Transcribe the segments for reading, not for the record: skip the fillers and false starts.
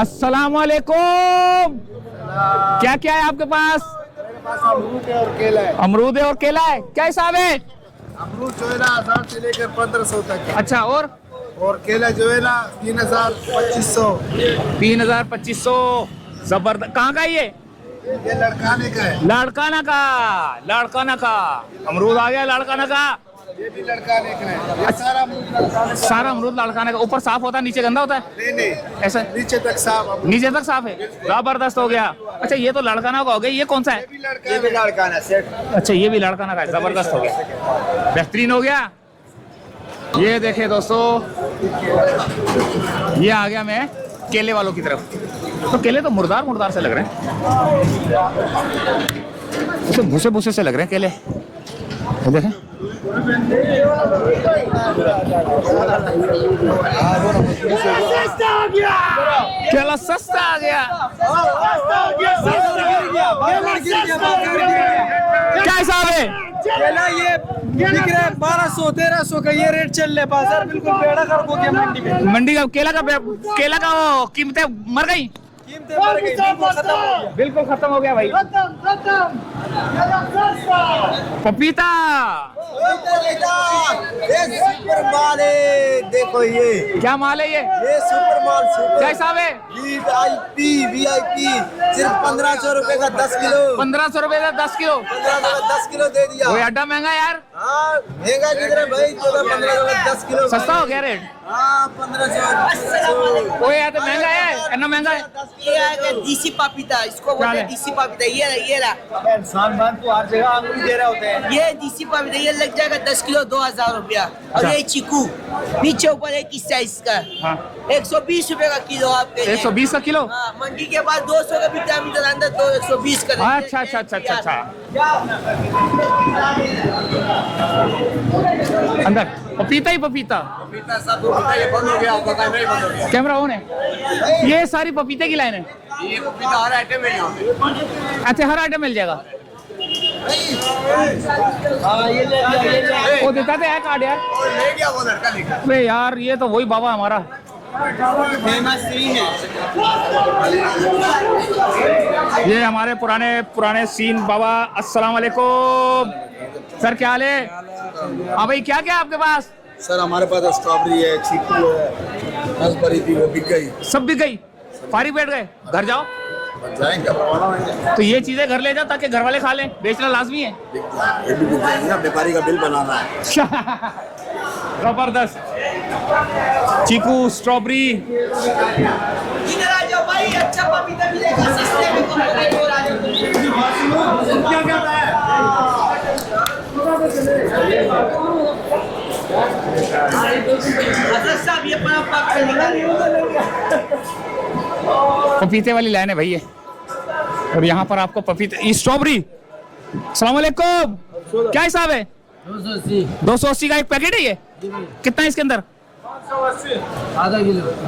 अस्सलाम वालेकुम। क्या क्या है आपके पास? मेरे पास अमरूद है और केला है। अमरूद है और केला है। क्या हिसाब है? अमरूद जो है ना 1000 से लेकर 1500 तक है। अच्छा, और केला जो है ना 3000 2500। 3000 2500। जबरदस्त। कहाँ का ये? ये लड़काने का है। लाड़काना का। लाड़काना का अमरूद आ गया। लाड़काना का ये भी लड़काने का है। ये सारा अमरूद लड़काने का। सारा अमरूद लाड़काना का। ऊपर साफ होता है, नीचे गंदा होता है? नहीं ऐसा नीचे तक साफ अमरूद। नीचे तक साफ है। जबरदस्त हो गया। अच्छा, ये तो लड़काना का हो गया। ये कौन सा है? ये भी लड़काना सेट। अच्छा, ये भी लड़काना का है। जबरदस्त हो गया, बेहतरीन हो गया। ये देखे दोस्तों, ये आ गया मैं केले वालों की तरफ। तो केले तो मुर्दार मुर्दार से लग रहे हैं, तो भूसे भूसे से लग रहे हैं केले। ये देखें, केला सस्ता आ गया। क्या हिसाब है? केला ये बिक रहा है 1200 1300 का ये रेट चल रहा है। बाजार बिल्कुल बेड़ा गर्क हो गया मंडी में। मंडी का केला का वो कीमतें मर गई, कीमतें बढ़ गई, बिल्कुल खत्म हो गया। बिल्कुल खत्म हो गया भाई। पपीता ये सुपर माल है। देखो ये क्या माल है ये? सुपर माल क्या हिसाब है? वीआईपी सिर्फ 1500 रुपए का 10 किलो। 1500 रुपए का 10 किलो। 10 किलो दे दिया। वो अड्डा महंगा है यार। हाँ महंगा किधर है भाई? 14-15 का 10 किलो। सस्ता हो गया रेट। हाँ 1500। वो यार तो महंगा है, इतना महंगा है। ये आएगा देसी पपीता, इसको बोलते हैं देसी पपीता। ये रहा इंसान बात तो हर जगह अंगूर दे रहे होते हैं। ये देसी पपीता, ये लग जाएगा 10 किलो 2000 रुपया। और ये चीकू नीचे ऊपर एक इस साइज का हाँ। 120 रुपए का किलो आपके लिए। 120 का किलो। हाँ, मंडी के बाद 200 का विटामिन अंदर 120 का। अच्छा अच्छा अच्छा अच्छा अच्छा। अंदर पपीता ही पपीता। ये बंद हो गया, पता नहीं बंद हो गया। कैमरा ऑन है। ये सारी पपीते की लाइन है। ये पपीता हर आइटम में यहाँ पे। अच्छा, हर आइटम मिल जाएगा। हाँ ये ले लिया, ये ले। वो देता तो है कार्ड यार। और ले गया वो लड़का लेकर। अरे यार, ये तो वही बाबा हमारा। फेमस सीन है। ये हमारे पुराने सीन बाबा। अस्सलाम वालेकुम सर, क्या हाल है? हाँ भाई, क्या क्या आपके पास? सर हमारे पास स्ट्रॉबेरी है, चीकू है, रसबेरी थी वो बिक गई। सब बिक गई, फारिग बैठ गए, घर जाओ। जाएंगे तो ये चीजें घर ले जाओ ताकि घर वाले खा लें, बेचना लाजमी है। ये भी बिक जाएंगे ना, व्यापारी का बिल बनाना है। जबरदस्त। चीकू, स्ट्रॉबेरी। इधर आ जाओ भाई, अच्छा पपीता मिलेगा सस्ते में। साहब ये पाक से निकालिए। पपीते वाली लाइन है भाई ये। और यहाँ पर आपको पपीते, स्ट्रॉबेरी। अस्सलाम वालेकुम, क्या हिसाब है? 280 का एक पैकेट है ये। कितना है इसके अंदर?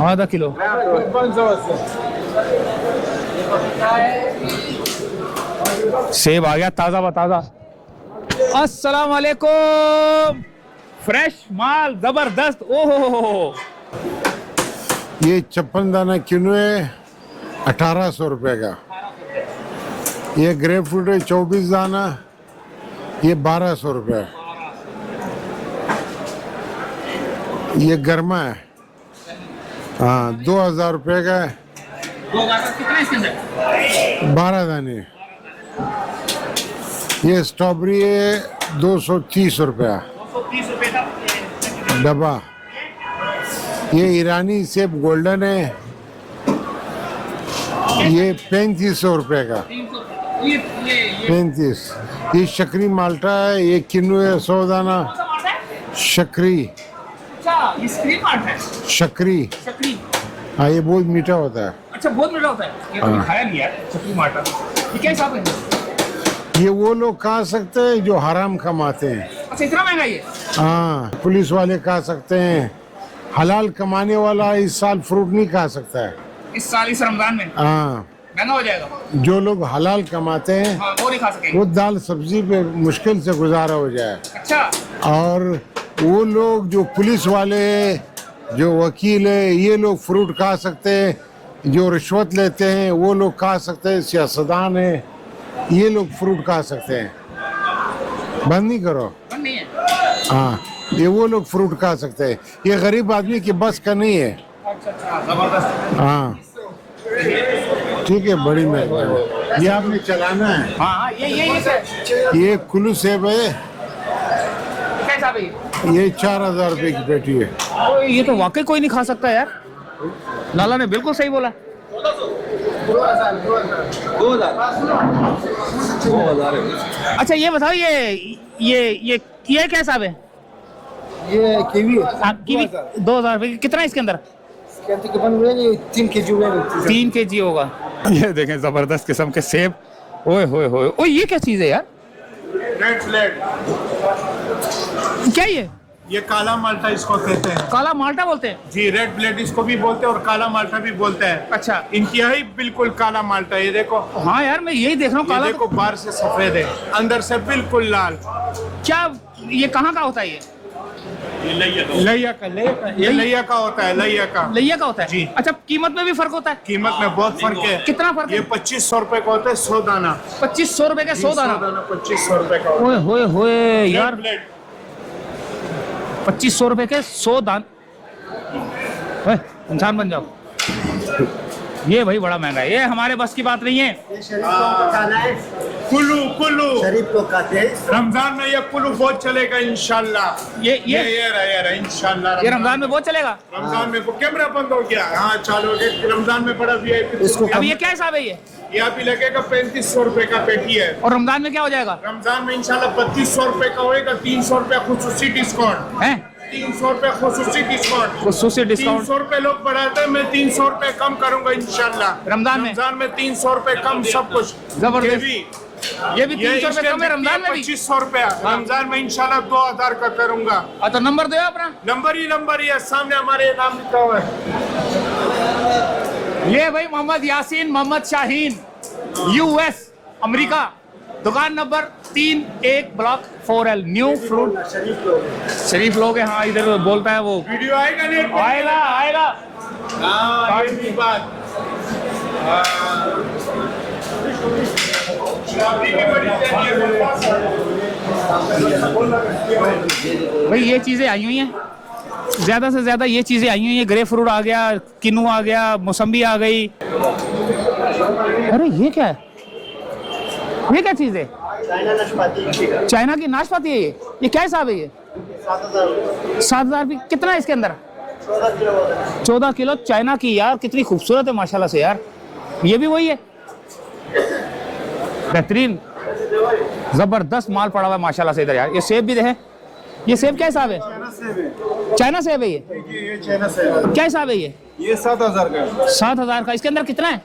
आधा किलो। सेब आ गया ताजा बताजा। अस्सलाम वालेकुम। फ्रेश माल, जबरदस्त। ओहो, ये 56 दाना किनुए 1800 रुपए का। ये ग्रेप फ्रूट है 24 दाना, ये 1200 रुपए। ये गर्मा है, हाँ 2000 रुपए का है। कितना इसके अंदर? 12 दाने। ये स्ट्रॉबेरी है 230 रुपया 230 रुपए का डब्बा। ये ईरानी सेब गोल्डन है, ये 3500 रुपए का। 35। ये शक्री माल्टा है, ये किन्नू है 100 दाना। शक्री अच्छा, ये स्क्रीन मार्ट है। शक्री, चक्री। हाँ ये बहुत मीठा होता है। अच्छा, बहुत मीठा होता है ये तो। हाँ। खाया नहीं यार चक्री मार्ट। ये क्या हिसाब है? ये वो लोग खा सकते हैं जो हराम कमाते हैं। अच्छा, इतना महंगा ये? हाँ, पुलिस वाले खा सकते हैं। हलाल कमाने वाला इस साल फ्रूट नहीं खा सकता है। इस साल इस रमजान में हाँ, महंगा हो जाएगा। जो लोग हलाल कमाते हैं हाँ, वो नहीं खा सकेंगे। वो दाल सब्जी पे मुश्किल से गुजारा हो जाए। अच्छा, और वो लोग जो पुलिस वाले है, जो वकील है, ये लोग फ्रूट खा सकते हैं जो रिश्वत लेते हैं वो लोग खा सकते हैं, सियासतदान है ये लोग फ्रूट खा सकते हैं। बंद नहीं करो। नहीं है। हाँ, ये वो लोग फ्रूट खा सकते हैं, ये गरीब आदमी की बस का नहीं है। हाँ ठीक है, बड़ी मेहरबानी। ये आपने चलाना है। हाँ ये कुल्लू सेब है, कैसा भाई? ये 4000 रुपए की पेटी है। ये तो वाकई कोई नहीं खा सकता यार, लाला ने बिल्कुल सही बोला। 2000 अच्छा ये बताओ, ये कैसा है? ये कीवी कीवी 2000 रुपए। कितना है इसके अंदर? 3 kg 3 kg होगा। ये देखें जबरदस्त किस्म के सेब। ओए होए होए, ओए ये क्या चीज है यार? रेड फ्लैग, क्या ये काला माल्टा इसको कहते हैं काला माल्टा बोलते हैं? जी। रेड ब्लेड इसको भी बोलते हैं और काला माल्टा भी बोलते हैं। अच्छा, इंतहाई बिल्कुल काला माल्टा, ये देखो। हाँ यार मैं यही देख रहा हूँ, ये काला देखो, बाहर से सफेद है, अंदर से बिल्कुल लाल। क्या ये कहाँ का होता है? ये लैया का होता है, लैया का होता है जी। अच्छा, कीमत में भी फर्क होता है? कीमत में बहुत फर्क है। कितना फर्क है? ये 2500 रुपए का होता है 100 दाना। 2500 रुपए के 100 दाना? 2500 रुपए का होता ओए होए होए है। यार, रेड ब्लेड 2500 रुपए के 100 दान। ओए, इंसान बन जाओ। ये भाई बड़ा महंगा है, ये हमारे बस की बात नहीं है। कुल्लू शरीफ लोग खाते हैं। रमजान में ये कुल्लू बहुत चलेगा इंशाल्लाह। ये रहा इंशाल्लाह। ये रमजान में बहुत चलेगा। रमजान में कैमरा बंद हो गया। हाँ चालू हो गया। रमजान में बड़ा VIP इसको अब ये क्या हिसाब है? ये अभी लगेगा 3500 रुपए का पेटी है। और रमजान में क्या हो जाएगा? रमजान में इंशाल्लाह 3200 रुपए का होएगा। 300 रुपए खुसूसी डिस्काउंट है? 300 रुपए खुसूसी डिस्काउंट। खुसूसी डिस्काउंट 300 रुपए लोग बढ़ाते हैं, मैं 300 रुपए कम करूंगा इंशाल्लाह। रमजान में? रमजान में 300 रुपए कम सब कुछ। जबरदस्त। ये भी 300 रुपए कम है रमजान में भी? 2500 रुपया रमजान में इंशाल्लाह 2000 का करूंगा। तो नंबर दो अपना। नंबर ही है, सामने हमारे नाम लिखा हुआ है। ये भाई मोहम्मद यासीन मोहम्मद शाहीन, US अमेरिका, दुकान number 3-1 block 4L, new fruit. शरीफ लोग है। हाँ इधर बोलता है वो। वीडियो आएगा नहीं? आएगा। हाँ ये भी बात। भाई ये चीजें आई हुई हैं, ज्यादा से ज्यादा ये चीजें आई हुई हैं। ग्रेप फ्रूट आ गया, किन्नू आ गया, मौसम्बी आ गई। अरे ये क्या है? ये क्या चीज है? चाइना की नाशपाती है ये क्या हिसाब है? ये 7000 रुपये। कितना है इसके अंदर? 14 किलो चाइना की। यार कितनी खूबसूरत है माशाल्लाह से यार। ये भी वही है, बेहतरीन जबरदस्त माल पड़ा हुआ है माशाल्लाह से इधर यार। ये सेब भी देखें, ये सेब क्या हिसाब है? चाइना सेब है ये चाइना सेब। क्या हिसाब है? ये 7000 का। 7000 का। इसके अंदर कितना है?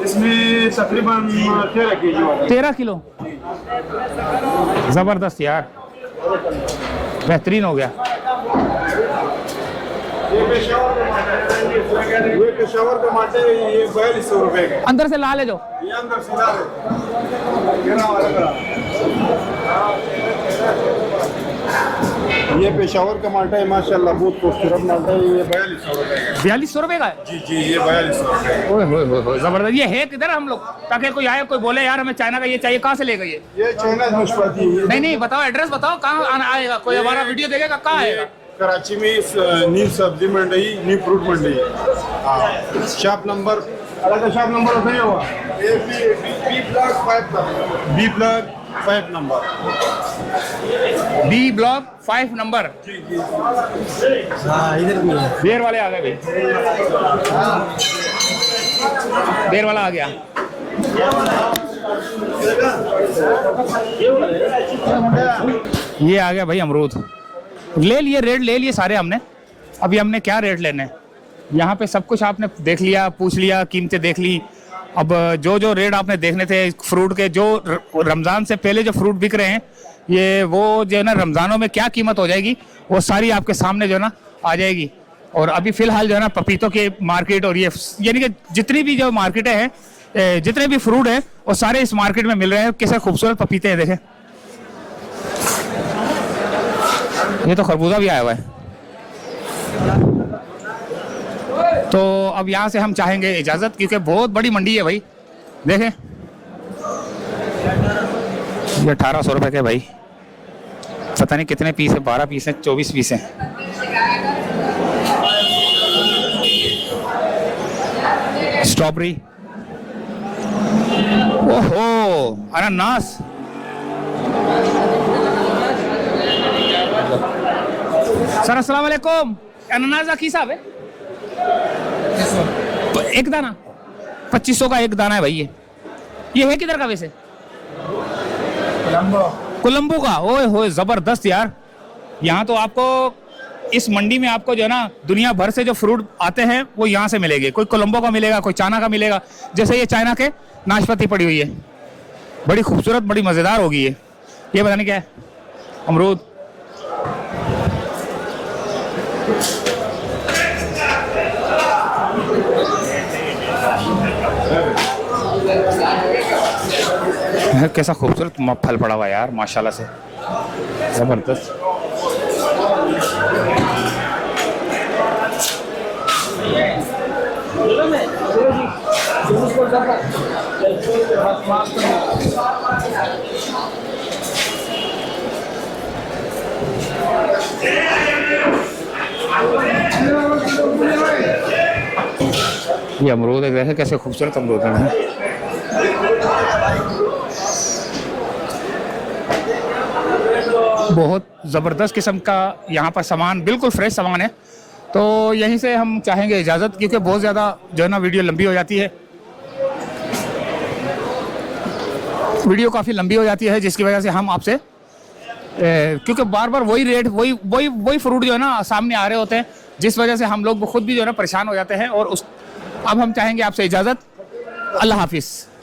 इसमें तकरीबन 13 kg। 13 किलो। जबरदस्त यार, बेहतरीन हो गया। ये पेशावर का माटे, ये 4200 रुपए का। अंदर से लाल है जो? ये अंदर से लाल है। ये पेशावर का माल्टा है माशाल्लाह, बहुत खूबसूरत माल्टा है। ये 4200 रुपए का। 4200 रुपए का है? जी ये 4200 रुपए का। ओए होए होए, जबरदस्त। ये है किधर हम लोग, ताकि कोई आए कोई बोले यार हमें चाइना का ये चाहिए, कहाँ से लेगा ये चाइना नाशपाती है। नहीं बताओ, एड्रेस बताओ, कहाँ आएगा? कोई हमारा वीडियो देखेगा, कहाँ आएगा? कराची में न्यू सब्जी मंडी, न्यू फ्रूट मंडी। हाँ शॉप नंबर, शॉप नंबर होता है हुआ B block 5 number. B block 5 number. हाँ इधर भी है। देर वाले आ गए भाई, देर वाला आ गया। ये आ गया भाई अमरूद। ले लिए, रेट ले लिए सारे हमने। अभी हमने क्या रेट लेने हैं? यहाँ पे सब कुछ आपने देख लिया, पूछ लिया, कीमतें देख ली। अब जो जो रेट आपने देखने थे फ्रूट के, जो रमज़ान से पहले जो फ्रूट बिक रहे हैं, ये वो जो है ना रमज़ानों में क्या कीमत हो जाएगी वो सारी आपके सामने जो है ना आ जाएगी। और अभी फ़िलहाल जो है ना पपीतों की मार्केट, और ये यानी कि जितनी भी जो मार्केटें हैं, जितने भी फ्रूट हैं वो सारे इस मार्केट में मिल रहे हैं। कैसे खूबसूरत पपीते हैं, देखें। ये तो खरबूजा भी आया हुआ है। तो अब यहाँ से हम चाहेंगे इजाज़त, क्योंकि बहुत बड़ी मंडी है भाई। देखें ये 1800 रुपये के भाई, पता नहीं कितने पीस है, 12 पीस हैं, 24 पीस हैं। स्ट्रॉबेरी, ओहो अनानास, सर अस्सलाम वालेकुम। अनानास का की हिसाब है? एक दाना 2500 का एक दाना है भाई। ये है किधर का वैसे? कोलंबो का। ओए होए जबरदस्त यार। यहाँ तो आपको इस मंडी में आपको जो है ना दुनिया भर से जो फ्रूट आते हैं वो यहाँ से मिलेंगे। कोई कोलंबो का मिलेगा, कोई चाइना का मिलेगा। जैसे ये चाइना के नाशपाती पड़ी हुई है, बड़ी खूबसूरत, बड़ी मज़ेदार होगी ये पता नहीं क्या है, अमरूद। कैसा खूबसूरत फल पड़ा हुआ यार, माशाल्लाह से जबरदस्त। ये अमरूद है, वैसे कैसे खूबसूरत अमरूद है। बहुत ज़बरदस्त किस्म का यहाँ पर सामान, बिल्कुल फ्रेश सामान है। तो यहीं से हम चाहेंगे इजाज़त, क्योंकि बहुत ज़्यादा जो है ना वीडियो लंबी हो जाती है, वीडियो काफ़ी लंबी हो जाती है, जिसकी वजह से हम आपसे क्योंकि बार बार वही रेट, वही फ्रूट जो है ना सामने आ रहे होते हैं, जिस वजह से हम लोग खुद भी जो है ना परेशान हो जाते हैं। और अब हम चाहेंगे आपसे इजाज़त। अल्लाह हाफिज़।